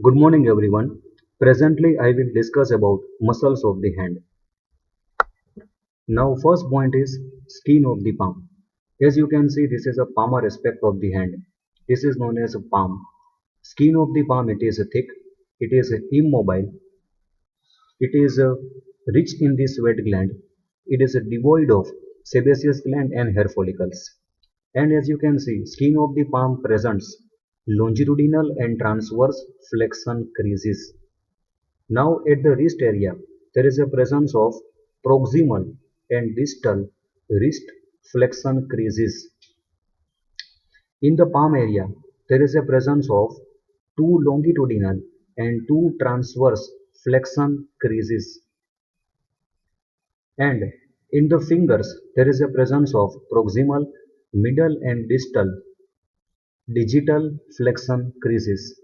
Good morning everyone. Presently I will discuss about muscles of the hand. Now first point is skin of the palm. As you can see, this is a palmar aspect of the hand. This is known as a palm. Skin of the palm, it is thick, it is immobile, it is rich in the sweat gland, it is devoid of sebaceous gland and hair follicles. And as you can see, skin of the palm presents longitudinal and transverse flexion creases. Now at the wrist area, there is a presence of proximal and distal wrist flexion creases. In the palm area, there is a presence of two longitudinal and two transverse flexion creases. And in the fingers, there is a presence of proximal, middle and distal digital flexion creases.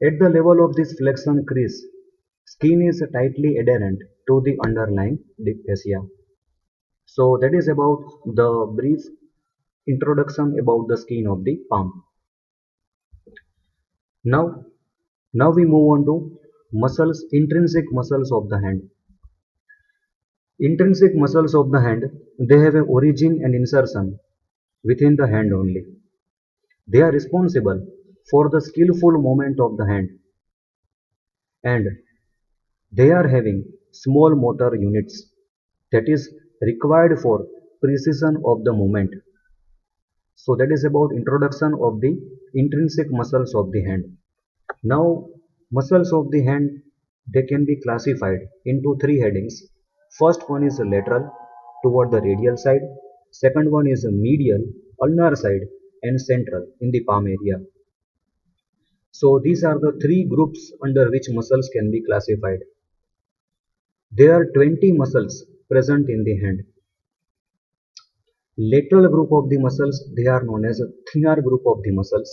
At the level of this flexion crease, skin is tightly adherent to the underlying deep fascia. So that is about the brief introduction about the skin of the palm. Now, now we move on to muscles, intrinsic muscles of the hand. Intrinsic muscles of the hand, they have a origin and insertion within the hand only. They are responsible for the skillful movement of the hand, and they are having small motor units that is required for precision of the movement. So that is about introduction of the intrinsic muscles of the hand. Now muscles of the hand, they can be classified into three headings. First one is lateral toward the radial side. Second one is medial, ulnar side, and central in the palm area. So these are the three groups under which muscles can be classified. There are 20 muscles present in the hand. Lateral group of the muscles, they are known as a thenar group of the muscles.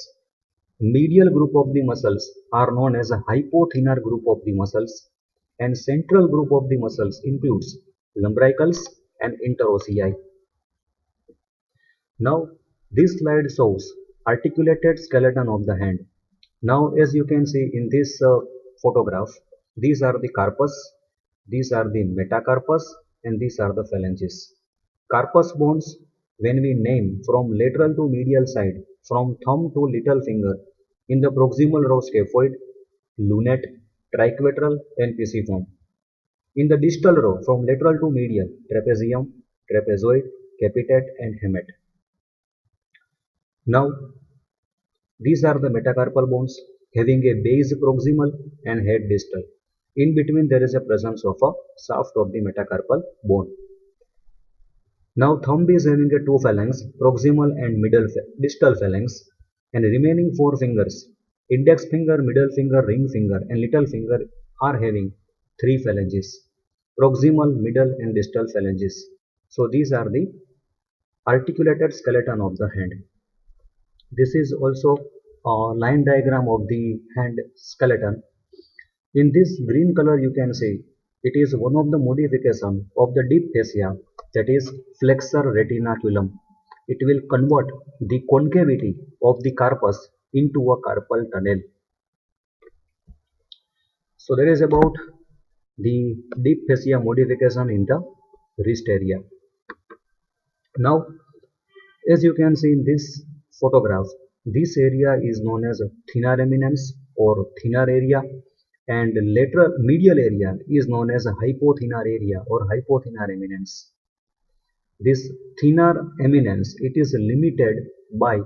Medial group of the muscles are known as a hypothenar group of the muscles, and central group of the muscles includes lumbricals and interossei. Now this slide shows articulated skeleton of the hand. Now as you can see in this photograph, these are the carpus, these are the metacarpus, and these are the phalanges. Carpus bones, when we name from lateral to medial side, from thumb to little finger, in the proximal row scaphoid, lunate, triquetral, and pisiform. In the distal row, from lateral to medial, trapezium, trapezoid, capitate, and hamate. Now, these are the metacarpal bones having a base proximal and head distal. In between, there is a presence of a shaft of the metacarpal bone. Now thumb is having a two phalanx, proximal and middle distal phalanx, and remaining four fingers, index finger, middle finger, ring finger, and little finger are having three phalanges, proximal, middle, and distal phalanges. So these are the articulated skeleton of the hand. This is also a line diagram of the hand skeleton. In this green color you can see it is one of the modification of the deep fascia, that is flexor retinaculum. It will convert the concavity of the carpus into a carpal tunnel. So that is about the deep fascia modification in the wrist area. Now as you can see in this photograph, this area is known as thenar eminence or thenar area, and lateral medial area is known as hypothenar area or hypothenar eminence. This thenar eminence, it is limited by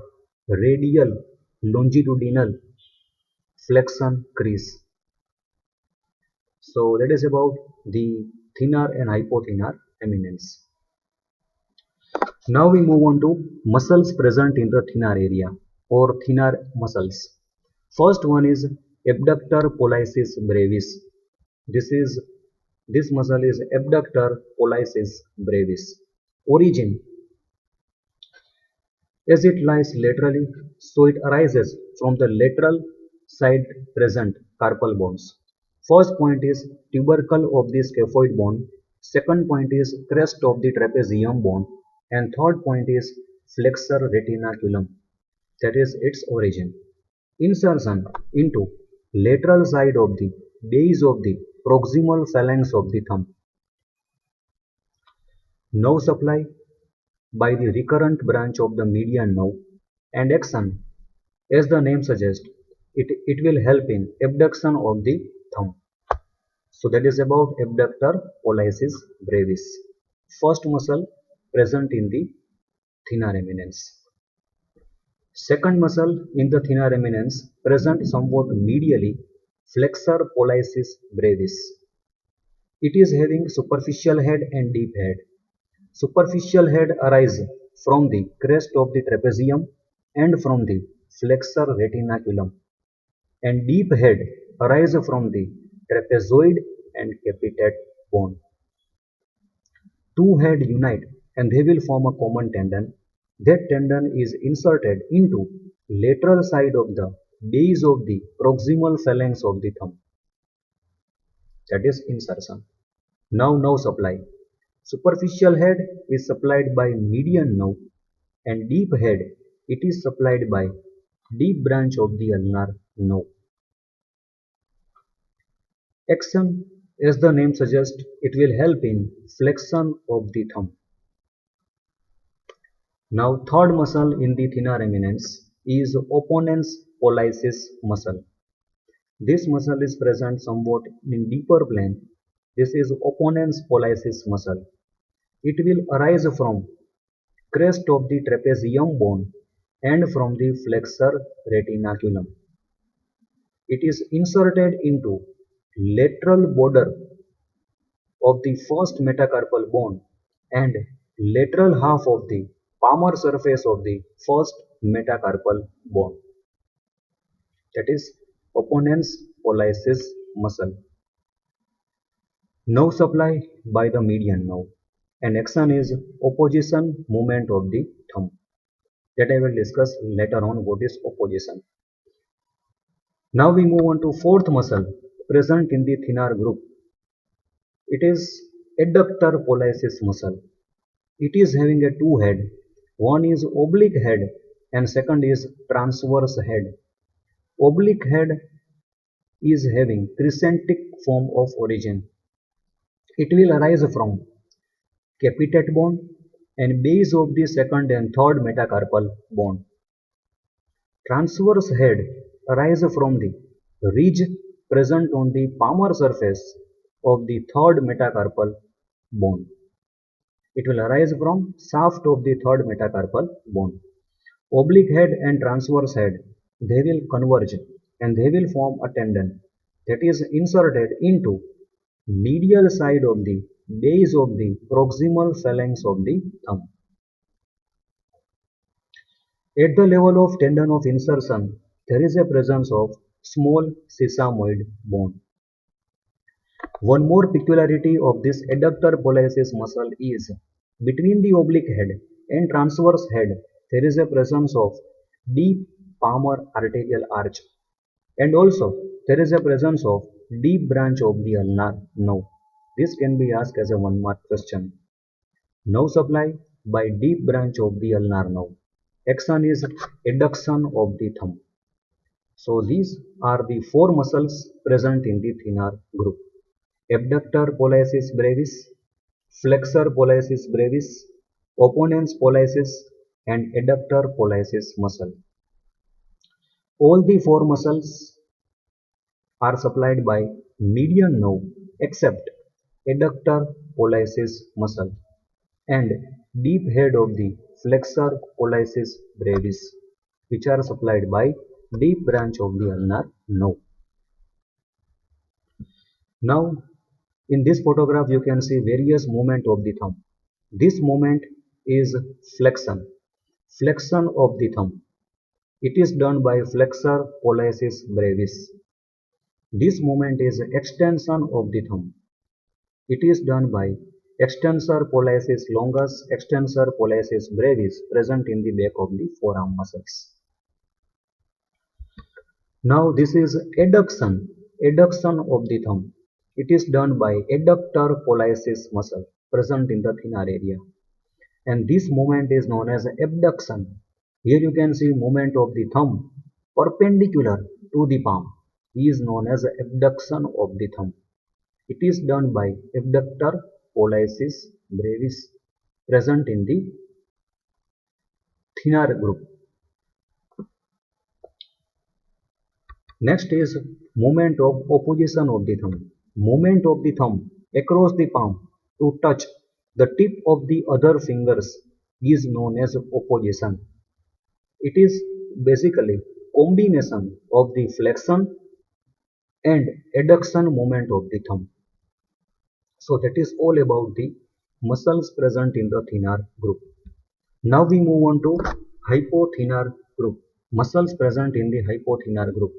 radial longitudinal flexion crease. So that is about the thenar and hypothenar eminence. Now we move on to muscles present in the thenar area or thenar muscles. First one is abductor pollicis brevis. This muscle is abductor pollicis brevis. Origin, as it lies laterally, so it arises from the lateral side present carpal bones. First point is tubercle of the scaphoid bone. Second point is crest of the trapezium bone. And third point is flexor retinaculum. That is its origin. Insertion into lateral side of the base of the proximal phalanx of the thumb. Nerve supply by the recurrent branch of the median nerve and action, as the name suggests, it will help in abduction of the thumb. So that is about abductor pollicis brevis. First muscle present in the thenar eminence. Second muscle in the thenar eminence present somewhat medially, flexor pollicis brevis. It is having superficial head and deep head. Superficial head arises from the crest of the trapezium and from the flexor retinaculum, and deep head arises from the trapezoid and capitate bone. Two head unite and they will form a common tendon. That tendon is inserted into lateral side of the base of the proximal phalanx of the thumb. That is insertion. Now nerve supply. Superficial head is supplied by median nerve and deep head it is supplied by deep branch of the ulnar nerve. Action, as the name suggests, it will help in flexion of the thumb. Now third muscle in the thenar eminence is opponens pollicis muscle. This muscle is present somewhat in deeper plane. This is opponens pollicis muscle. It will arise from crest of the trapezium bone and from the flexor retinaculum. It is inserted into lateral border of the first metacarpal bone and lateral half of the palmar surface of the first metacarpal bone. That is opponens pollicis muscle. Nerve supply by the median nerve and action is opposition movement of the thumb. That I will discuss later on what is opposition. Now we move on to fourth muscle present in the thenar group. It is adductor pollicis muscle. It is having a two head. One is oblique head and second is transverse head. Oblique head is having crescentic form of origin. It will arise from capitate bone and base of the second and third metacarpal bone. Transverse head arises from the ridge present on the palmar surface of the third metacarpal bone. It will arise from shaft of the third metacarpal bone. Oblique head and transverse head, they will converge and they will form a tendon that is inserted into medial side of the base of the proximal phalanx of the thumb. At the level of tendon of insertion, there is a presence of small sesamoid bone. One more peculiarity of this adductor pollicis muscle is between the oblique head and transverse head, there is a presence of deep palmar arterial arch, and also there is a presence of deep branch of the ulnar nerve. This can be asked as a one mark question. Nerve supply by deep branch of the ulnar nerve. Action is adduction of the thumb. So these are the four muscles present in the thenar group. Abductor pollicis brevis, flexor pollicis brevis, opponens pollicis and adductor pollicis muscle. All the four muscles are supplied by median nerve except adductor pollicis muscle and deep head of the flexor pollicis brevis, which are supplied by deep branch of the ulnar nerve. Now in this photograph you can see various movement of the thumb. This movement is flexion, flexion of the thumb. It is done by flexor pollicis brevis. This movement is extension of the thumb. It is done by extensor pollicis longus, extensor pollicis brevis present in the back of the forearm muscles. Now this is adduction, adduction of the thumb. It is done by adductor pollicis muscle present in the thenar area. And this movement is known as abduction. Here you can see movement of the thumb perpendicular to the palm. is known as abduction of the thumb. It is done by abductor pollicis brevis present in the thenar group. Next is movement of opposition of the thumb. Movement of the thumb across the palm to touch the tip of the other fingers is known as opposition. It is basically combination of the flexion and adduction movement of the thumb. So that is all about the muscles present in the thenar group. Now we move on to hypothenar group. Muscles present in the hypothenar group.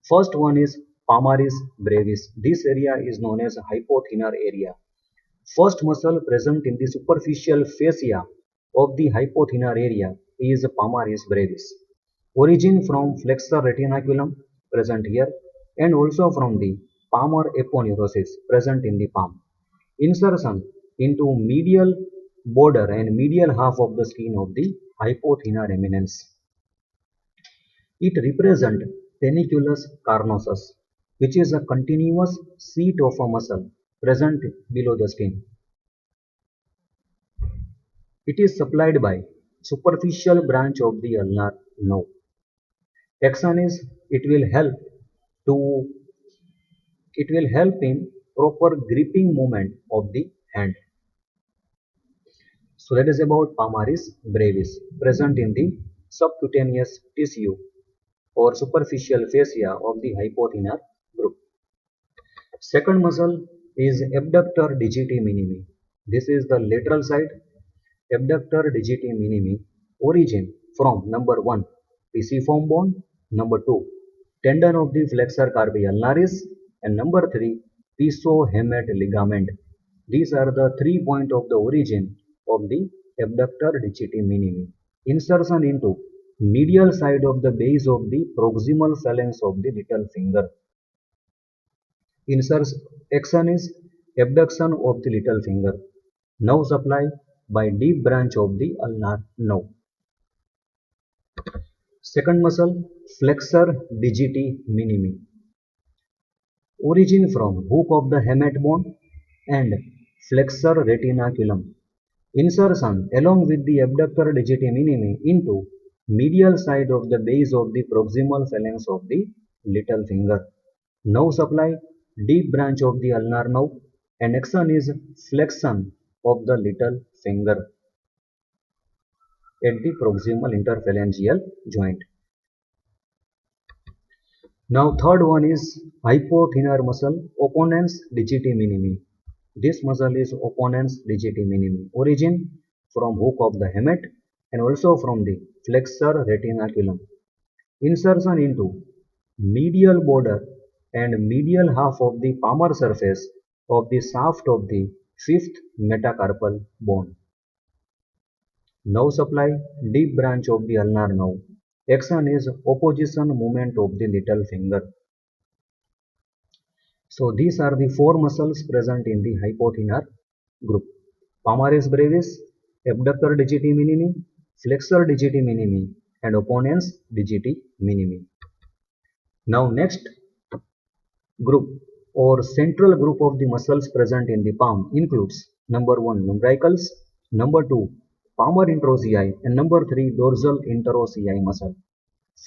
First one is palmaris brevis. This area is known as hypothenar area. First muscle present in the superficial fascia of the hypothenar area is palmaris brevis. Origin from flexor retinaculum present here and also from the palmar aponeurosis present in the palm. Insertion into medial border and medial half of the skin of the hypothenar eminence. It represents paniculus carnosus, which is a continuous seat of a muscle present below the skin. It is supplied by superficial branch of the ulnar nerve. Action is to it will help in proper gripping movement of the hand. So that is about palmaris brevis present in the subcutaneous tissue or superficial fascia of the hypothenar group. Second muscle is abductor digiti minimi. This is the lateral side. Abductor digiti minimi origin from number 1 pisiform bone, number 2 tendon of the flexor carpi ulnaris, and number 3 pisohemat ligament. These are the 3 points of the origin of the abductor digiti minimi. Insertion into medial side of the base of the proximal phalanx of the little finger. Insertion action is abduction of the little finger. Nerve supply by deep branch of the ulnar nerve. Second muscle flexor digiti minimi. Origin from hook of the hamate bone and flexor retinaculum. Insertion along with the abductor digiti minimi into medial side of the base of the proximal phalanx of the little finger. Nerve supply deep branch of the ulnar nerve and action is flexion of the little finger at the proximal interphalangeal joint. Now third one is hypothenar muscle opponens digiti minimi. This muscle is opponens digiti minimi. Origin from hook of the hamate and also from the flexor retinaculum. Insertion into medial border and medial half of the palmar surface of the shaft of the fifth metacarpal bone. Nerve supply deep branch of the ulnar nerve. Action is opposition movement of the little finger. So these are the 4 muscles present in the hypothenar group. Palmaris brevis, abductor digiti minimi, flexor digiti minimi and opponens digiti minimi. Now next group or central group of the muscles present in the palm includes number 1 lumbricals, number 2 palmar introsei and number 3 dorsal interosei muscle.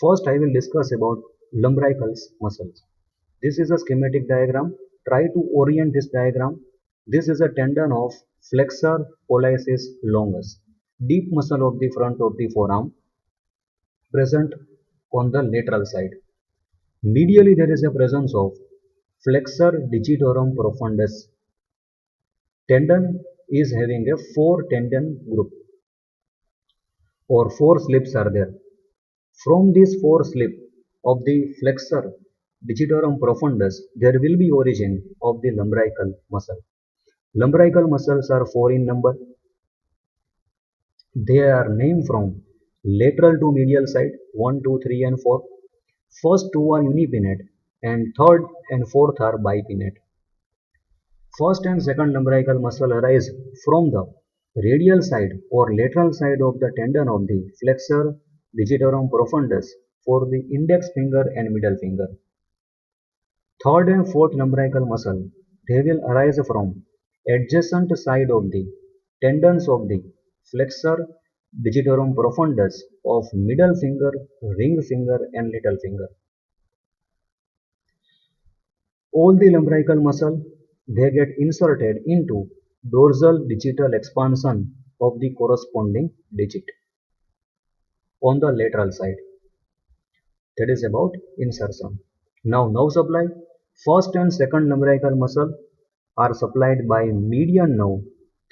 First I will discuss about lumbricals muscles. This is a schematic diagram. Try to orient this diagram. This is a tendon of flexor pollicis longus, deep muscle of the front of the forearm present on the lateral side. Medially there is a presence of flexor digitorum profundus. Tendon is having a 4 tendon group or 4 slips are there. From these 4 slips of the flexor digitorum profundus, there will be origin of the lumbrical muscle. Lumbrical muscles are 4 in number. They are named from lateral to medial side 1, 2, 3 and 4. First 2 are unipinnate and third and fourth are bipinnate. First and second lumbrical muscle arise from the radial side or lateral side of the tendon of the flexor digitorum profundus for the index finger and middle finger. Third and fourth lumbrical muscle, they will arise from adjacent side of the tendons of the flexor digitorum profundus of middle finger, ring finger and little finger. All the lumbrical muscle, they get inserted into dorsal digital expansion of the corresponding digit on the lateral side. That is about insertion. Now nerve supply. First and second lumbrical muscle are supplied by median nerve.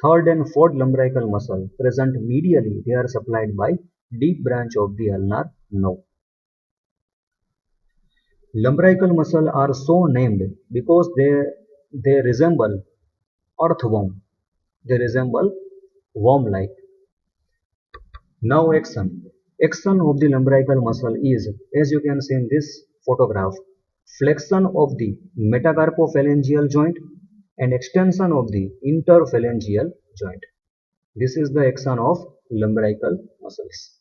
Third and fourth lumbrical muscle present medially. They are supplied by deep branch of the ulnar nerve. Lumbrical muscle are so named because they resemble earthworm. They resemble worm-like. Now action. Action of the lumbrical muscle is, as you can see in this photograph, flexion of the metacarpophalangeal joint and extension of the interphalangeal joint. This is the action of lumbrical muscles.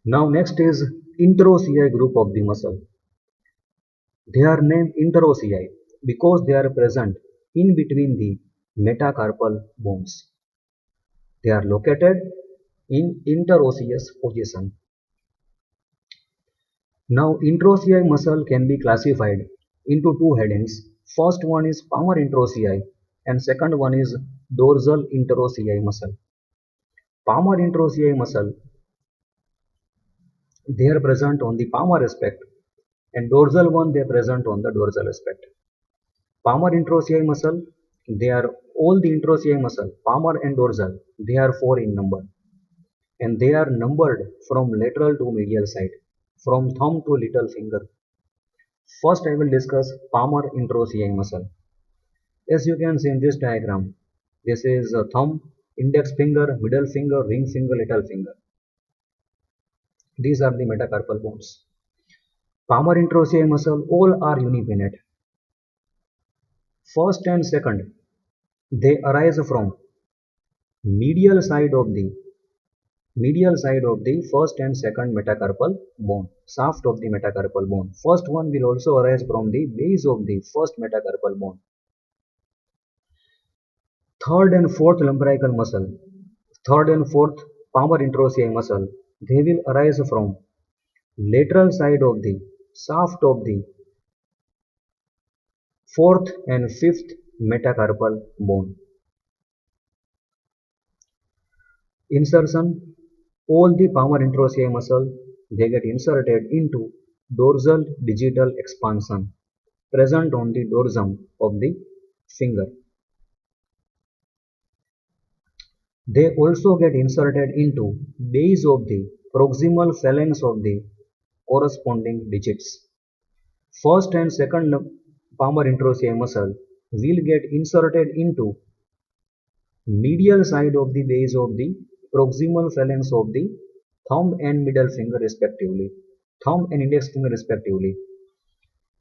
Now next is interossei group of the muscle. They are named interossei because they are present in between the metacarpal bones. They are located in interosseous position. Now interossei muscle can be classified into two headings. First one is palmar interossei and second one is dorsal interossei muscle. Palmar interossei muscle, they are present on the palmar aspect and dorsal one they are present on the dorsal aspect. Palmar interossei muscle, they are all the interossei muscle, palmar and dorsal, they are four in number and they are numbered from lateral to medial side, from thumb to little finger. First I will discuss palmar interossei muscle. As you can see in this diagram, this is a thumb, index finger, middle finger, ring finger, little finger. These are the metacarpal bones. Palmar interossei muscle, all are unipinnate. First and second, they arise from medial side of the first and second metacarpal bone, shaft of the metacarpal bone. First one will also arise from the base of the first metacarpal bone. Third and fourth lumbrical muscle, third and fourth palmar interossei muscle, they will arise from lateral side of the shaft of the fourth and fifth metacarpal bone. Insertion. All the palmar interossei muscle, they get inserted into dorsal digital expansion present on the dorsum of the finger. They also get inserted into base of the proximal phalanx of the corresponding digits. First and second palmar interossei muscle will get inserted into medial side of the base of the proximal phalanx of the thumb and middle finger respectively, thumb and index finger respectively.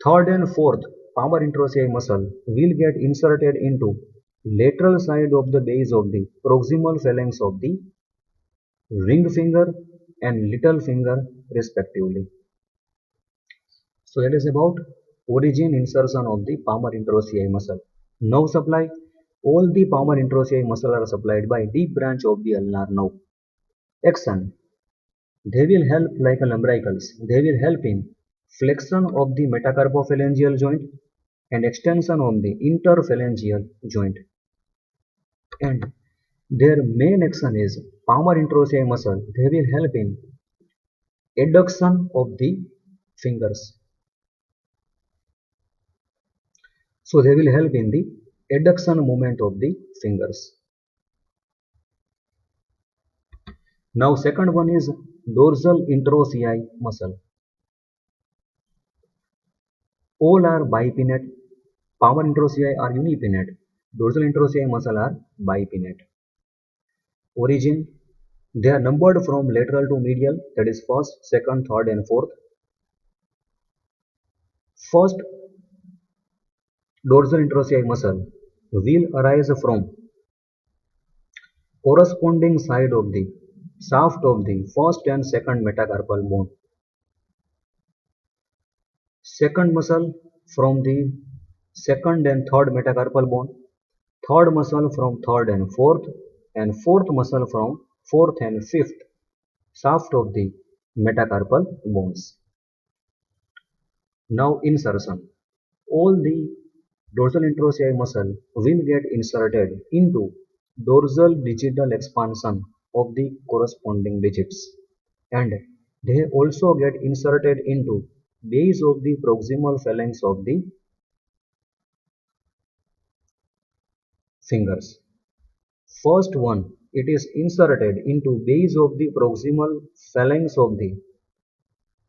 Third and fourth palmar interossei muscle will get inserted into lateral side of the base of the proximal phalanx of the ring finger and little finger respectively. So that is about origin insertion of the palmar interossei muscle. Nerve supply. All the palmar interossei muscle are supplied by deep branch of the ulnar nerve. Action. They will help like lumbricals. They will help in flexion of the metacarpophalangeal joint and extension of the interphalangeal joint. And their main action is palmar interossei muscle. They will help in adduction of the fingers. So they will help in the adduction movement of the fingers. Now second one is dorsal interossei muscle. All are bipinnate. Palmar interossei are unipinnate. Dorsal interossei muscle are bipinnate. Origin. They are numbered from lateral to medial, that is first, second, third and fourth. First dorsal interossei muscle will arise from corresponding side of the shaft of the first and second metacarpal bone. Second muscle from the second and third metacarpal bone, third muscle from third and fourth muscle from fourth and fifth shaft of the metacarpal bones. Now insertion. All the dorsal interossei muscle will get inserted into dorsal digital expansion of the corresponding digits, and they also get inserted into base of the proximal phalanx of the fingers. First one, it is inserted into base of the proximal phalanx of the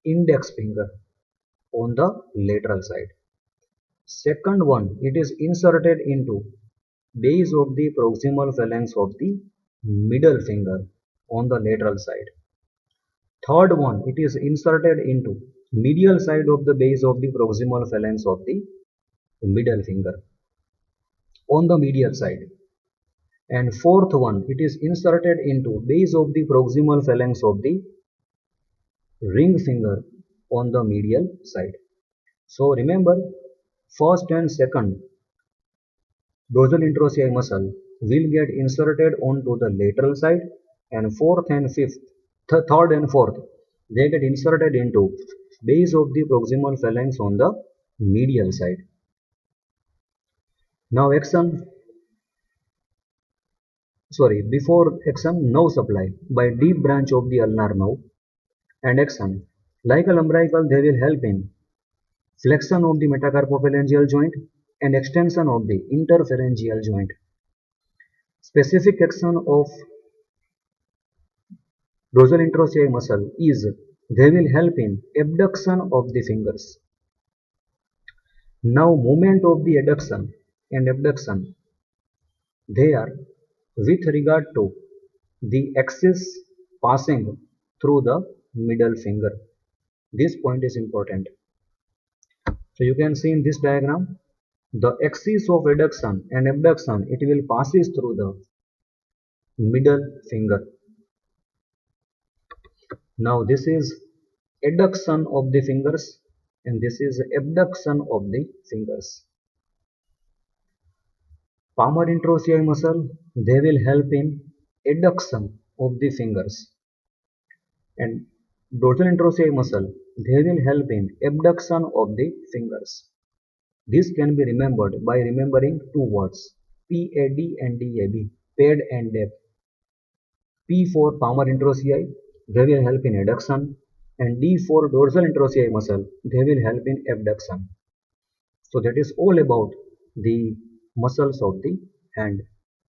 index finger on the lateral side. Second one, it is inserted into base of the proximal phalanx of the middle finger on the lateral side. Third one, it is inserted into medial side of the base of the proximal phalanx of the middle finger on the medial side. And fourth one, it is inserted into base of the proximal phalanx of the ring finger on the medial side. So remember, first and second dorsal interossei muscle will get inserted onto the lateral side, and fourth and fifth, third and fourth, they get inserted into base of the proximal phalanx on the medial side. Now before action, nerve supply by deep branch of the ulnar nerve and action. Like a lumbrical, they will help in flexion of the metacarpophalangeal joint and extension of the interphalangeal joint. Specific action of dorsal interossei muscle is they will help in abduction of the fingers. Now movement of the adduction and abduction, they are with regard to the axis passing through the middle finger. This point is important. So you can see in this diagram, the axis of adduction and abduction, it will passes through the middle finger. Now this is adduction of the fingers and this is abduction of the fingers. Palmar interossei muscle, they will help in adduction of the fingers, and dorsal interossei muscle, they will help in abduction of the fingers. This can be remembered by remembering two words, PAD and DAB, pad and dab. P for palmar interossei, they will help in adduction, and D for dorsal interossei muscle, they will help in abduction. So that is all about the muscles of the hand.